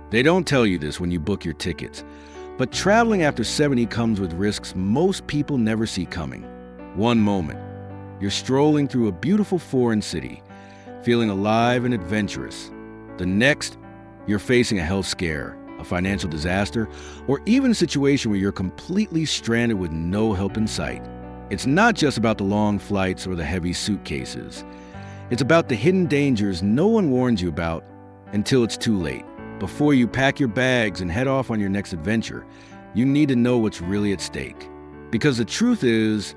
They don't tell you this when you book your tickets, but traveling after 70 comes with risks most people never see coming. One moment, you're strolling through a beautiful foreign city, feeling alive and adventurous. The next, you're facing a health scare, a financial disaster, or even a situation where you're completely stranded with no help in sight. It's not just about the long flights or the heavy suitcases. It's about the hidden dangers no one warns you about until it's too late. Before you pack your bags and head off on your next adventure, you need to know what's really at stake. Because the truth is,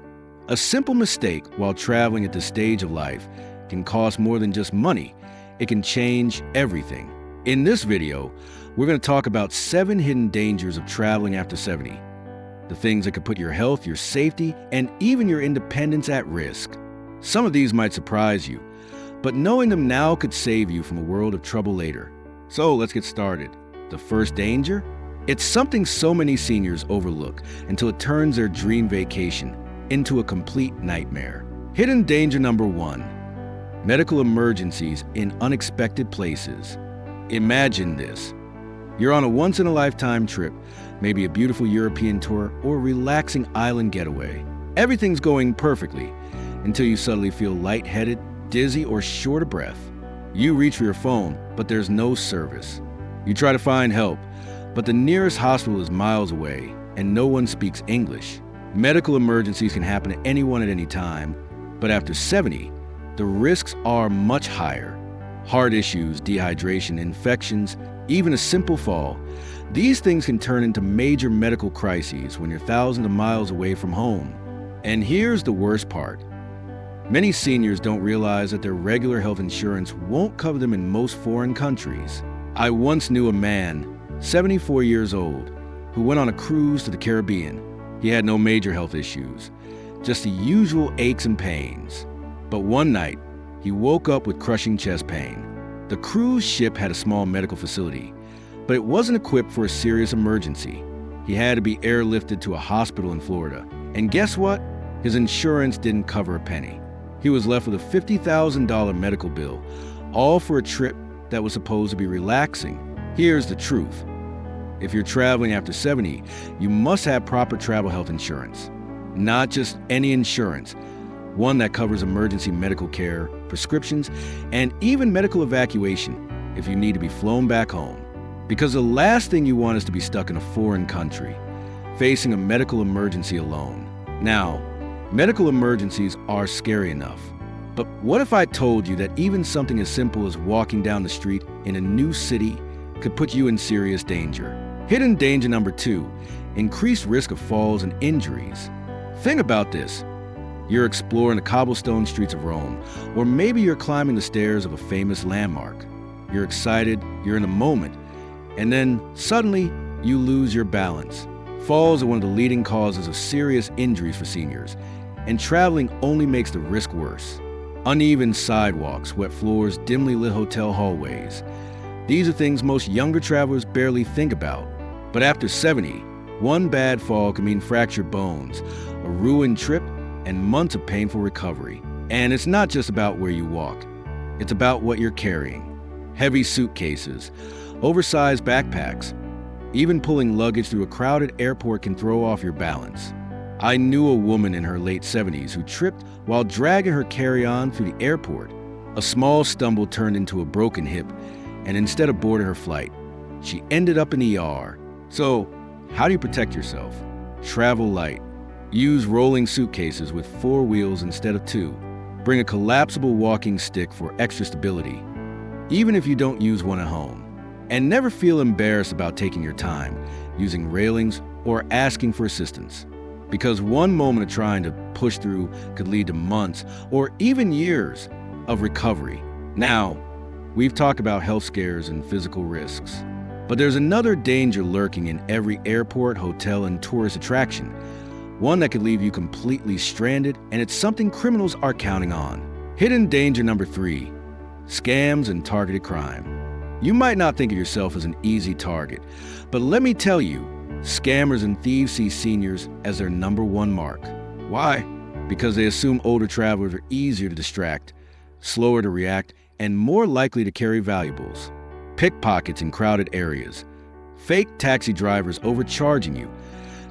a simple mistake while traveling at this stage of life can cost more than just money. It can change everything. In this video, we're going to talk about 7 hidden dangers of traveling after 70. The things that could put your health, your safety, and even your independence at risk. Some of these might surprise you, but knowing them now could save you from a world of trouble later. So let's get started. The first danger? It's something so many seniors overlook until it turns their dream vacation into a complete nightmare. Hidden danger number 1. Medical emergencies in unexpected places. Imagine this. You're on a once-in-a-lifetime trip, maybe a beautiful European tour or a relaxing island getaway. Everything's going perfectly until you suddenly feel lightheaded, dizzy, or short of breath. You reach for your phone, but there's no service. You try to find help, but the nearest hospital is miles away, and no one speaks English. Medical emergencies can happen to anyone at any time, but after 70, the risks are much higher. Heart issues, dehydration, infections, even a simple fall. These things can turn into major medical crises when you're thousands of miles away from home. And here's the worst part. Many seniors don't realize that their regular health insurance won't cover them in most foreign countries. I once knew a man, 74 years old, who went on a cruise to the Caribbean. He had no major health issues, just the usual aches and pains. But one night, he woke up with crushing chest pain. The cruise ship had a small medical facility, but it wasn't equipped for a serious emergency. He had to be airlifted to a hospital in Florida. And guess what? His insurance didn't cover a penny. He was left with a $50,000 medical bill, all for a trip that was supposed to be relaxing. Here's the truth. If you're traveling after 70, you must have proper travel health insurance. Not just any insurance, one that covers emergency medical care, prescriptions, and even medical evacuation if you need to be flown back home. Because the last thing you want is to be stuck in a foreign country, facing a medical emergency alone. Now, medical emergencies are scary enough. But what if I told you that even something as simple as walking down the street in a new city could put you in serious danger? Hidden danger number 2, increased risk of falls and injuries. Think about this. You're exploring the cobblestone streets of Rome, or maybe you're climbing the stairs of a famous landmark. You're excited, you're in the moment, and then suddenly you lose your balance. Falls are one of the leading causes of serious injuries for seniors, and traveling only makes the risk worse. Uneven sidewalks, wet floors, dimly lit hotel hallways. These are things most younger travelers barely think about. But after 70, one bad fall can mean fractured bones, a ruined trip, and months of painful recovery. And it's not just about where you walk. It's about what you're carrying. Heavy suitcases, oversized backpacks, even pulling luggage through a crowded airport can throw off your balance. I knew a woman in her late 70s who tripped while dragging her carry-on through the airport. A small stumble turned into a broken hip, and instead of boarding her flight, she ended up in ER. So, how do you protect yourself? Travel light. Use rolling suitcases with 4 wheels instead of 2. Bring a collapsible walking stick for extra stability, even if you don't use one at home. And never feel embarrassed about taking your time, using railings, or asking for assistance. Because one moment of trying to push through could lead to months or even years of recovery. Now, we've talked about health scares and physical risks, but there's another danger lurking in every airport, hotel, and tourist attraction. One that could leave you completely stranded, and it's something criminals are counting on. Hidden danger number 3, scams and targeted crime. You might not think of yourself as an easy target, but let me tell you, scammers and thieves see seniors as their number 1 mark. Why? Because they assume older travelers are easier to distract, slower to react, and more likely to carry valuables. pickpockets in crowded areas, fake taxi drivers overcharging you,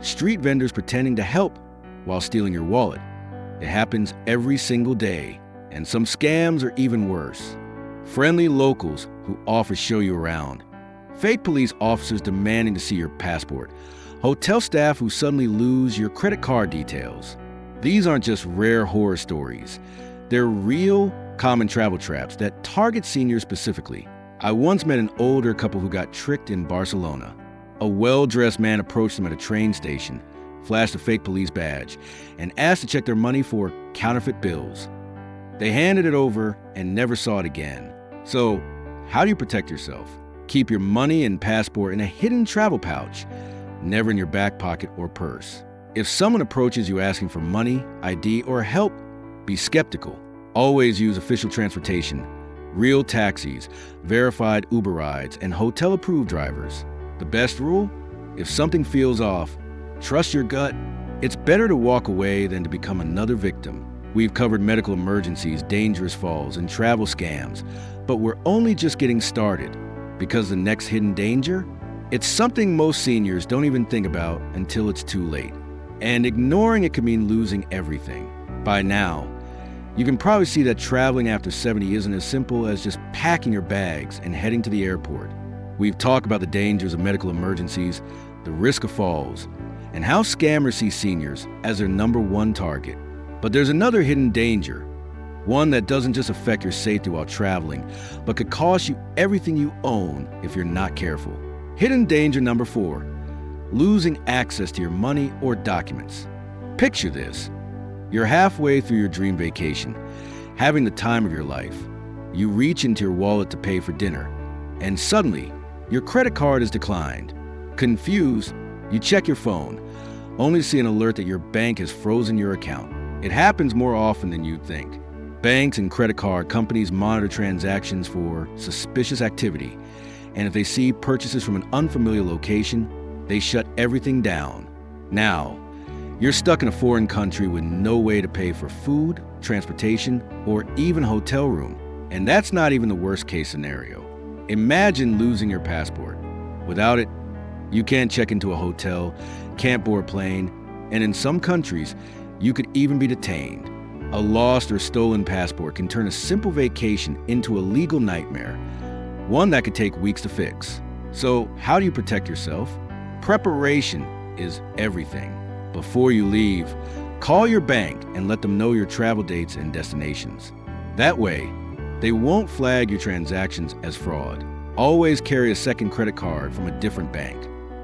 street vendors pretending to help while stealing your wallet. It happens every single day, and some scams are even worse. Friendly locals who offer to show you around, fake police officers demanding to see your passport, hotel staff who suddenly lose your credit card details. These aren't just rare horror stories. They're real, common travel traps that target seniors specifically. I once met an older couple who got tricked in Barcelona. A well-dressed man approached them at a train station, flashed a fake police badge, and asked to check their money for counterfeit bills. They handed it over and never saw it again. So, how do you protect yourself? Keep your money and passport in a hidden travel pouch, never in your back pocket or purse. If someone approaches you asking for money, ID, or help, be skeptical. Always use official transportation, real taxis, verified Uber rides, and hotel-approved drivers. The best rule? If something feels off, trust your gut. It's better to walk away than to become another victim. We've covered medical emergencies, dangerous falls, and travel scams, but we're only just getting started. Because the next hidden danger? It's something most seniors don't even think about until it's too late. And ignoring it could mean losing everything. By now, you can probably see that traveling after 70 isn't as simple as just packing your bags and heading to the airport. We've talked about the dangers of medical emergencies, the risk of falls, and how scammers see seniors as their #1 target. But there's another hidden danger, one that doesn't just affect your safety while traveling, but could cost you everything you own if you're not careful. Hidden danger number 4, losing access to your money or documents. Picture this. You're halfway through your dream vacation, having the time of your life. You reach into your wallet to pay for dinner, and suddenly, your credit card is declined. Confused, you check your phone, only to see an alert that your bank has frozen your account. It happens more often than you'd think. Banks and credit card companies monitor transactions for suspicious activity, and if they see purchases from an unfamiliar location, they shut everything down. Now, you're stuck in a foreign country with no way to pay for food, transportation, or even hotel room. And that's not even the worst case scenario. Imagine losing your passport. Without it, you can't check into a hotel, can't board a plane, and in some countries, you could even be detained. A lost or stolen passport can turn a simple vacation into a legal nightmare, one that could take weeks to fix. So, how do you protect yourself? Preparation is everything. Before you leave, call your bank and let them know your travel dates and destinations. That way, they won't flag your transactions as fraud. Always carry a second credit card from a different bank.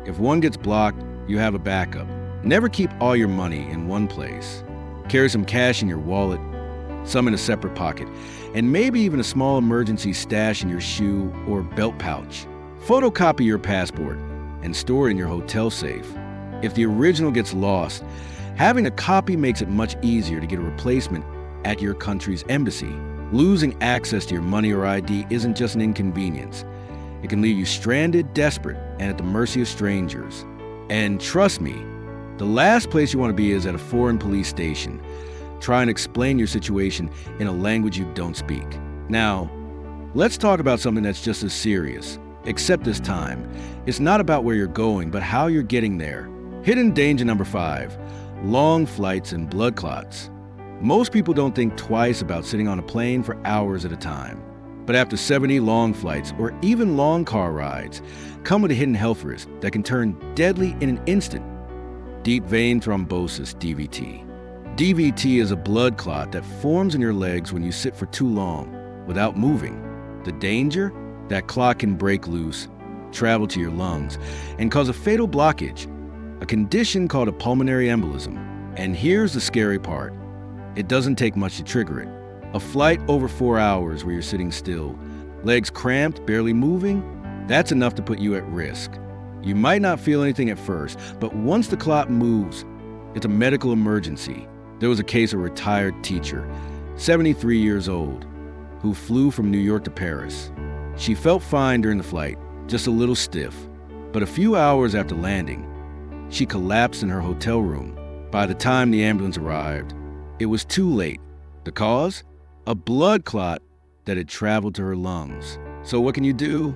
If one gets blocked, you have a backup. Never keep all your money in one place. Carry some cash in your wallet, some in a separate pocket, and maybe even a small emergency stash in your shoe or belt pouch. Photocopy your passport and store it in your hotel safe. If the original gets lost, having a copy makes it much easier to get a replacement at your country's embassy. Losing access to your money or ID isn't just an inconvenience. It can leave you stranded, desperate, and at the mercy of strangers. And trust me, the last place you want to be is at a foreign police station. Try and explain your situation in a language you don't speak. Now, let's talk about something that's just as serious. Except this time, it's not about where you're going, but how you're getting there. Hidden danger number 5, long flights and blood clots. Most people don't think twice about sitting on a plane for hours at a time. But after 70 long flights or even long car rides, come with a hidden health risk that can turn deadly in an instant. Deep vein thrombosis, DVT. DVT is a blood clot that forms in your legs when you sit for too long without moving. The danger? That clot can break loose, travel to your lungs, and cause a fatal blockage, a condition called a pulmonary embolism. And here's the scary part. It doesn't take much to trigger it. A flight over 4 hours where you're sitting still, legs cramped, barely moving, that's enough to put you at risk. You might not feel anything at first, but once the clot moves, it's a medical emergency. There was a case of a retired teacher, 73 years old, who flew from New York to Paris. She felt fine during the flight, just a little stiff. But a few hours after landing, she collapsed in her hotel room. By the time the ambulance arrived, it was too late. The cause? A blood clot that had traveled to her lungs. So what can you do?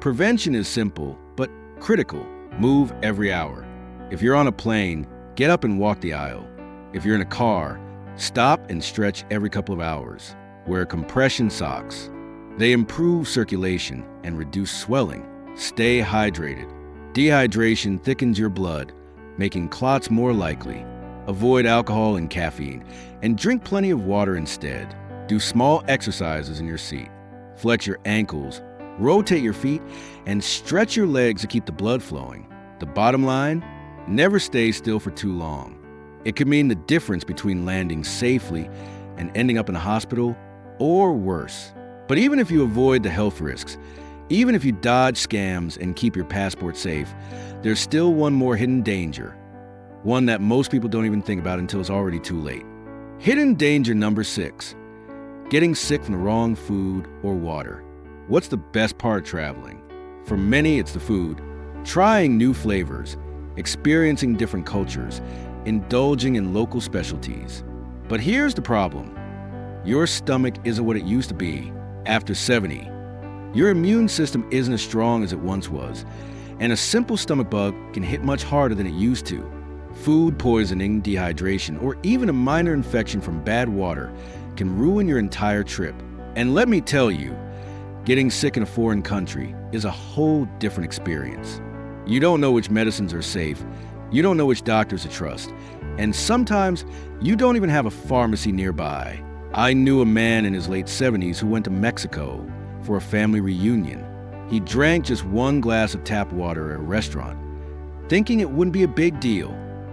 Prevention is simple, but critical. Move every hour. If you're on a plane, get up and walk the aisle. If you're in a car, stop and stretch every couple of hours. Wear compression socks. They improve circulation and reduce swelling. Stay hydrated. Dehydration thickens your blood, making clots more likely. Avoid alcohol and caffeine, and drink plenty of water instead. Do small exercises in your seat. Flex your ankles, rotate your feet, and stretch your legs to keep the blood flowing. The bottom line, never stay still for too long. It could mean the difference between landing safely and ending up in a hospital, or worse. But even if you avoid the health risks, even if you dodge scams and keep your passport safe, there's still one more hidden danger. One that most people don't even think about until it's already too late. Hidden danger number 6. Getting sick from the wrong food or water. What's the best part of traveling? For many, it's the food. Trying new flavors, experiencing different cultures, indulging in local specialties. But here's the problem. Your stomach isn't what it used to be after 70. Your immune system isn't as strong as it once was, and a simple stomach bug can hit much harder than it used to. Food poisoning, dehydration, or even a minor infection from bad water can ruin your entire trip. And let me tell you, getting sick in a foreign country is a whole different experience. You don't know which medicines are safe, you don't know which doctors to trust, and sometimes you don't even have a pharmacy nearby. I knew a man in his late 70s who went to Mexico for a family reunion. He drank just one glass of tap water at a restaurant, thinking it wouldn't be a big deal.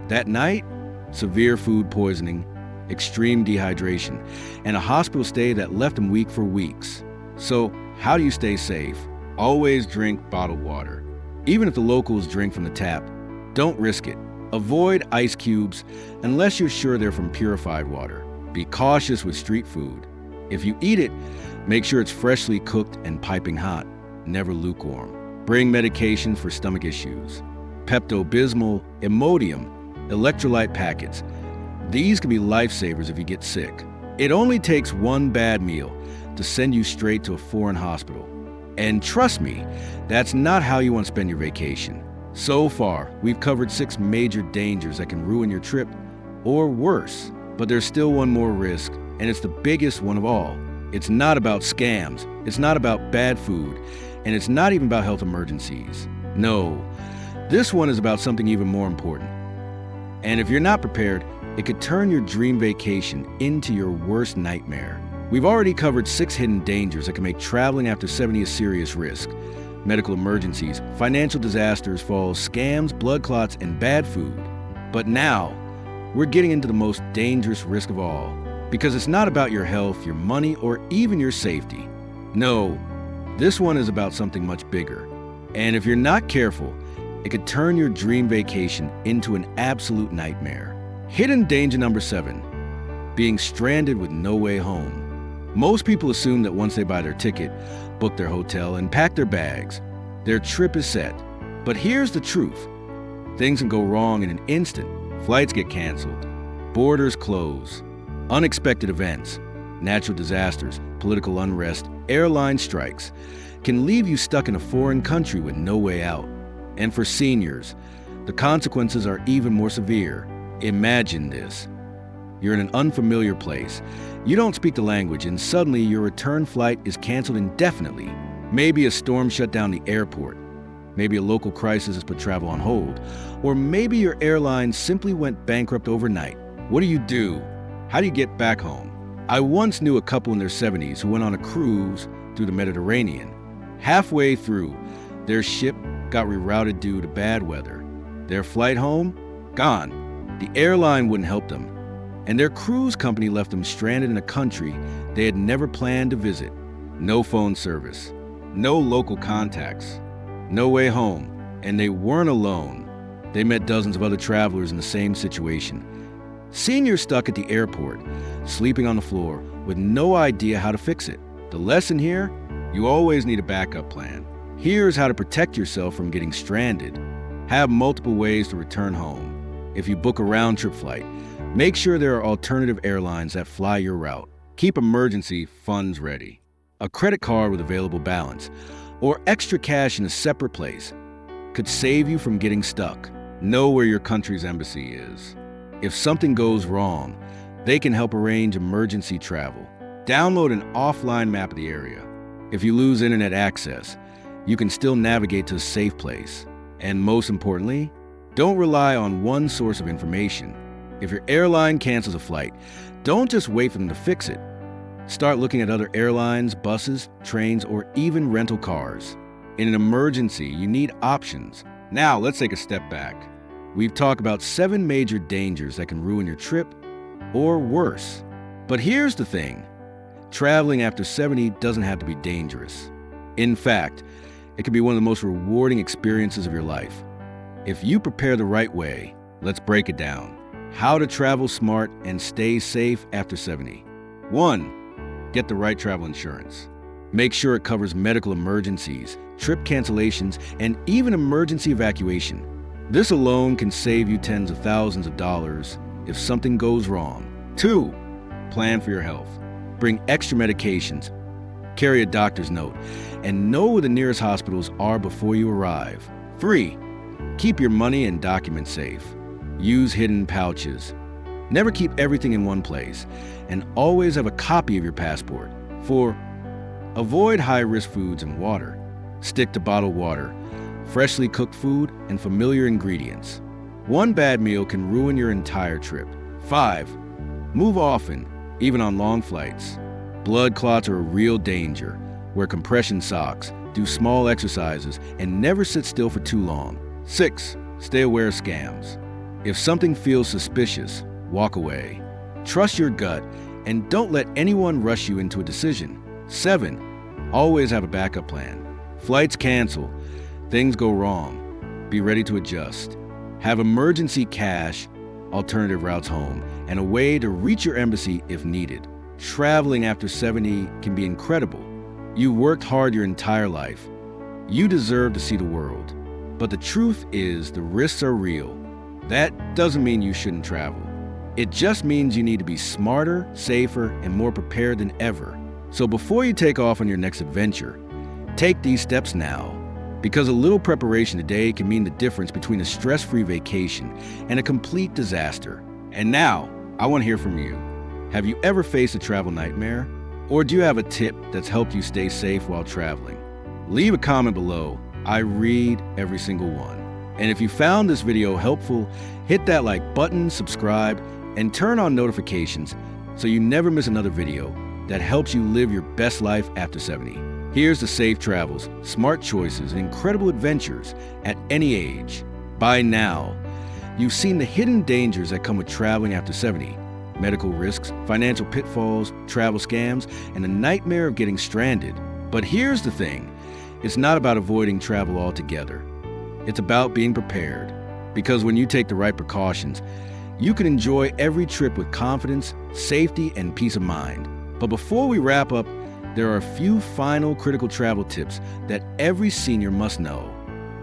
That night, severe food poisoning, extreme dehydration, and a hospital stay that left him weak for weeks. So, how do you stay safe? Always drink bottled water. Even if the locals drink from the tap, don't risk it. Avoid ice cubes unless you're sure they're from purified water. Be cautious with street food. If you eat it, make sure it's freshly cooked and piping hot, never lukewarm. Bring medication for stomach issues. Pepto-Bismol, Imodium, electrolyte packets. These can be lifesavers if you get sick. It only takes one bad meal to send you straight to a foreign hospital. And trust me, that's not how you want to spend your vacation. So far, we've covered 6 major dangers that can ruin your trip, or worse. But there's still one more risk, and it's the biggest one of all. It's not about scams, it's not about bad food, and it's not even about health emergencies. No, this one is about something even more important. And if you're not prepared, it could turn your dream vacation into your worst nightmare. We've already covered 6 hidden dangers that can make traveling after 70 a serious risk. Medical emergencies, financial disasters, falls, scams, blood clots, and bad food. But now, we're getting into the most dangerous risk of all. Because it's not about your health, your money, or even your safety. No, this one is about something much bigger. And if you're not careful, it could turn your dream vacation into an absolute nightmare. Hidden danger number 7, being stranded with no way home. Most people assume that once they buy their ticket, book their hotel, and pack their bags, their trip is set. But here's the truth. Things can go wrong in an instant. Flights get canceled, borders close, unexpected events, natural disasters, political unrest, airline strikes can leave you stuck in a foreign country with no way out. And for seniors, the consequences are even more severe. Imagine this. You're in an unfamiliar place. You don't speak the language, and suddenly your return flight is canceled indefinitely. Maybe a storm shut down the airport. Maybe a local crisis has put travel on hold. Or maybe your airline simply went bankrupt overnight. What do? How do you get back home? I once knew a couple in their 70s who went on a cruise through the Mediterranean. Halfway through, their ship got rerouted due to bad weather. Their flight home? Gone. The airline wouldn't help them. And their cruise company left them stranded in a country they had never planned to visit. No phone service, no local contacts, no way home. And they weren't alone. They met dozens of other travelers in the same situation. Seniors stuck at the airport, sleeping on the floor with no idea how to fix it. The lesson here? You always need a backup plan. Here's how to protect yourself from getting stranded. Have multiple ways to return home. If you book a round-trip flight, make sure there are alternative airlines that fly your route. Keep emergency funds ready. A credit card with available balance, or extra cash in a separate place could save you from getting stuck. Know where your country's embassy is. If something goes wrong, they can help arrange emergency travel. Download an offline map of the area. If you lose internet access, you can still navigate to a safe place. And most importantly, don't rely on one source of information. If your airline cancels a flight, don't just wait for them to fix it. Start looking at other airlines, buses, trains, or even rental cars. In an emergency, you need options. Now, let's take a step back. We've talked about 7 major dangers that can ruin your trip, or worse. But here's the thing. Traveling after 70 doesn't have to be dangerous. In fact, it can be one of the most rewarding experiences of your life. If you prepare the right way, let's break it down. How to travel smart and stay safe after 70. 1. Get the right travel insurance. Make sure it covers medical emergencies, trip cancellations, and even emergency evacuation. This alone can save you tens of thousands of dollars if something goes wrong. 2. Plan for your health. Bring extra medications, carry a doctor's note, and know where the nearest hospitals are before you arrive. 3. Keep your money and documents safe. Use hidden pouches. Never keep everything in one place, and always have a copy of your passport. 4. Avoid high-risk foods and water. Stick to bottled water, freshly cooked food, and familiar ingredients. One bad meal can ruin your entire trip. 5. Move often, even on long flights. Blood clots are a real danger. Wear compression socks, do small exercises, and never sit still for too long. 6. Stay aware of scams. If something feels suspicious, walk away. Trust your gut, and don't let anyone rush you into a decision. 7. Always have a backup plan. Flights cancel. Things go wrong. Be ready to adjust. Have emergency cash, alternative routes home, and a way to reach your embassy if needed. Traveling after 70 can be incredible. You've worked hard your entire life. You deserve to see the world. But the truth is, the risks are real. That doesn't mean you shouldn't travel. It just means you need to be smarter, safer, and more prepared than ever. So before you take off on your next adventure, take these steps now. Because a little preparation today can mean the difference between a stress-free vacation and a complete disaster. And now, I want to hear from you. Have you ever faced a travel nightmare? Or do you have a tip that's helped you stay safe while traveling? Leave a comment below. I read every single one. And if you found this video helpful, hit that like button, subscribe, and turn on notifications so you never miss another video that helps you live your best life after 70. Here's to safe travels, smart choices, and incredible adventures at any age. By now, you've seen the hidden dangers that come with traveling after 70. Medical risks, financial pitfalls, travel scams, and the nightmare of getting stranded. But here's the thing. It's not about avoiding travel altogether. It's about being prepared. Because when you take the right precautions, you can enjoy every trip with confidence, safety, and peace of mind. But before we wrap up, there are a few final critical travel tips that every senior must know.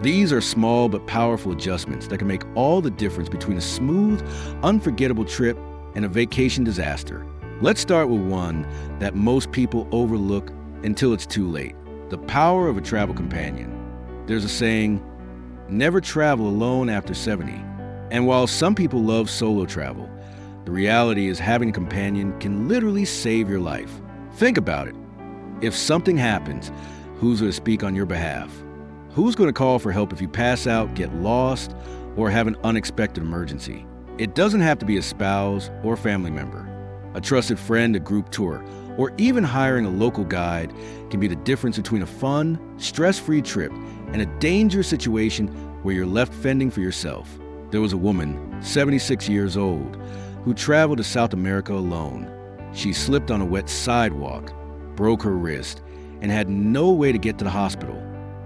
These are small but powerful adjustments that can make all the difference between a smooth, unforgettable trip and a vacation disaster. Let's start with one that most people overlook until it's too late: the power of a travel companion. There's a saying, never travel alone after 70. And while some people love solo travel, the reality is having a companion can literally save your life. Think about it. If something happens, who's going to speak on your behalf? Who's going to call for help if you pass out, get lost, or have an unexpected emergency? It doesn't have to be a spouse or family member. A trusted friend, a group tour, or even hiring a local guide can be the difference between a fun, stress-free trip and a dangerous situation where you're left fending for yourself. There was a woman, 76 years old, who traveled to South America alone. She slipped on a wet sidewalk, broke her wrist, and had no way to get to the hospital.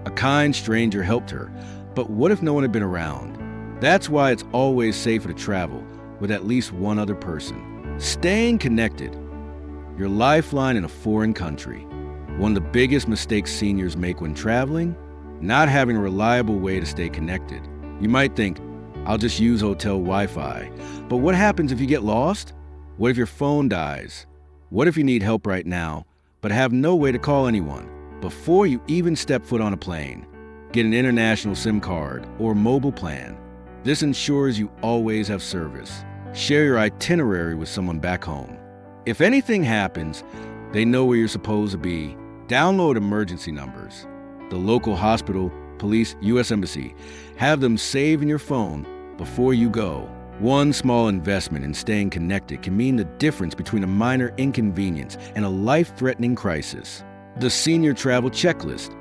A kind stranger helped her, but what if no one had been around? That's why it's always safer to travel with at least one other person. Staying connected, your lifeline in a foreign country. One of the biggest mistakes seniors make when traveling, not having a reliable way to stay connected. You might think, I'll just use hotel Wi-Fi. But what happens if you get lost? What if your phone dies? What if you need help right now, but have no way to call anyone? before you even step foot on a plane. Get an international SIM card or mobile plan. This ensures you always have service. Share your itinerary with someone back home. If anything happens, they know where you're supposed to be. Download emergency numbers. The local hospital, police, U.S. Embassy. Have them saved in your phone before you go. One small investment in staying connected can mean the difference between a minor inconvenience and a life-threatening crisis. The Senior Travel Checklist.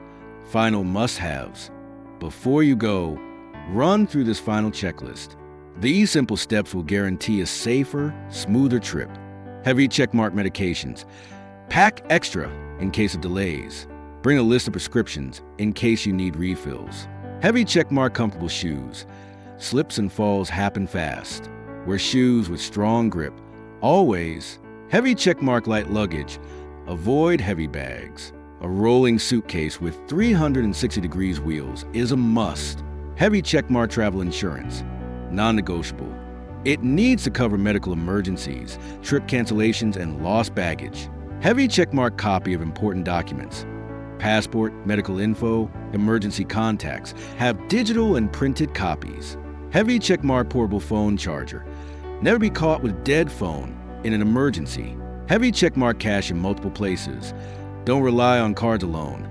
Final must-haves. Before you go, run through this final checklist. These simple steps will guarantee a safer, smoother trip. Heavy checkmark medications. Pack extra in case of delays. Bring a list of prescriptions in case you need refills. Heavy checkmark comfortable shoes. Slips and falls happen fast. Wear shoes with strong grip. Always. Heavy checkmark light luggage. Avoid heavy bags. A rolling suitcase with 360 degrees wheels is a must. Heavy checkmark travel insurance. Non-negotiable. It needs to cover medical emergencies, trip cancellations, and lost baggage. Heavy checkmark copy of important documents. Passport, medical info, emergency contacts. Have digital and printed copies. Heavy checkmark portable phone charger. Never be caught with dead phone in an emergency. Heavy checkmark cash in multiple places. Don't rely on cards alone.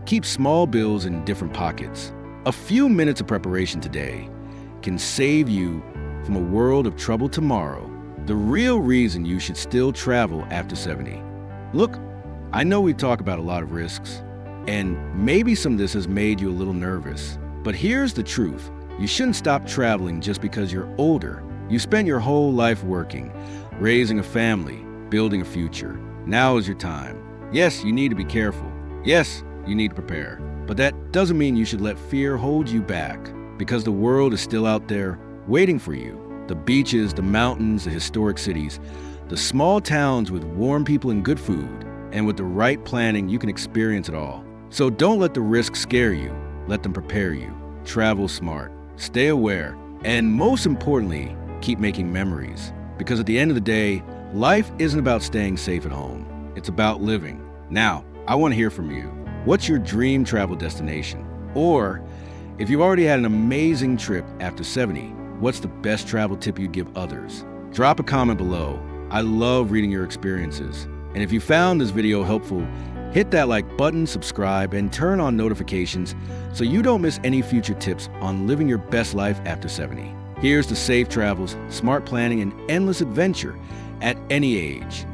Keep small bills in different pockets. A few minutes of preparation today can save you from a world of trouble tomorrow. The real reason you should still travel after 70. Look, I know we talk about a lot of risks, and maybe some of this has made you a little nervous. But here's the truth. You shouldn't stop traveling just because you're older. You spent your whole life working, raising a family, building a future. Now is your time. Yes, you need to be careful. Yes, you need to prepare. But that doesn't mean you should let fear hold you back, because the world is still out there waiting for you. The beaches, the mountains, the historic cities, the small towns with warm people and good food. And with the right planning, you can experience it all. So don't let the risks scare you. Let them prepare you. Travel smart. Stay aware. And most importantly, keep making memories. Because at the end of the day, life isn't about staying safe at home. It's about living. Now, I want to hear from you. What's your dream travel destination? Or, if you've already had an amazing trip after 70, what's the best travel tip you'd give others? Drop a comment below. I love reading your experiences. And if you found this video helpful, hit that like button, subscribe, and turn on notifications so you don't miss any future tips on living your best life after 70. Here's to safe travels, smart planning, and endless adventure at any age.